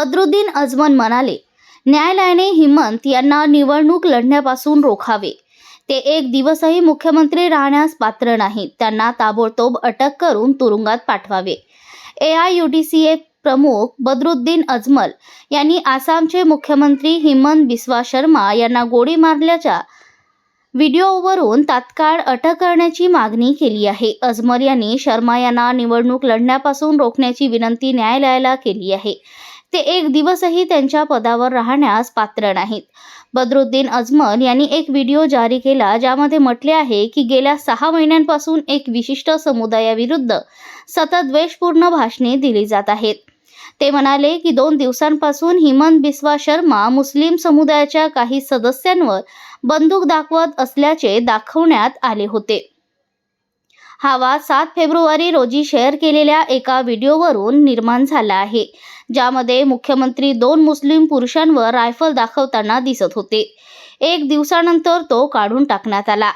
बदरुद्दीन अजमल म्हणाले, न्यायालयाने हिमंत यांना निवडणूक लढण्यापासून रोखावे. ते एक दिवसही मुख्यमंत्री राहण्यास पात्र नाहीत. त्यांना ताबडतोब अटक करून तुरुंगात पाठवावे. AIUDCA प्रमुख बदरुद्दीन अजमल यांनी आसामचे मुख्यमंत्री हिमंत बिस्वा शर्मा यांना गोळी मारल्याच्या व्हिडिओवरून तात्काळ अटक करण्याची मागणी केली आहे. अजमल यांनी शर्मा यांना निवडणूक लढण्यापासून रोखण्याची विनंती न्यायालयाला केली आहे. ते एक दिवसही त्यांच्या पदावर राहण्यास पात्र नाहीत. बदरुद्दीन अजमल यांनी एक व्हिडिओ जारी केला ज्यामध्ये म्हटले आहे की गेल्या 6 महिन्यांपासून एक विशिष्ट समुदायाविरुद्ध सतत द्वेषपूर्ण भाषणे दिली जात आहेत. ते म्हणाले की 2 दिवसांपासून हिमंत बिस्वा शर्मा मुस्लिम समुदायाच्या काही सदस्यांवर बंदूक दाखवत असल्याचे दाखवण्यात आले होते. हा वाद 7 फेब्रुवारी रोजी शेअर केलेल्या एका व्हिडिओवरून निर्माण झाला आहे, ज्यामध्ये मुख्यमंत्री 2 मुस्लिम पुरुषांवर रायफल दाखवताना दिसत होते. 1 दिवसानंतर तो काढून टाकण्यात आला.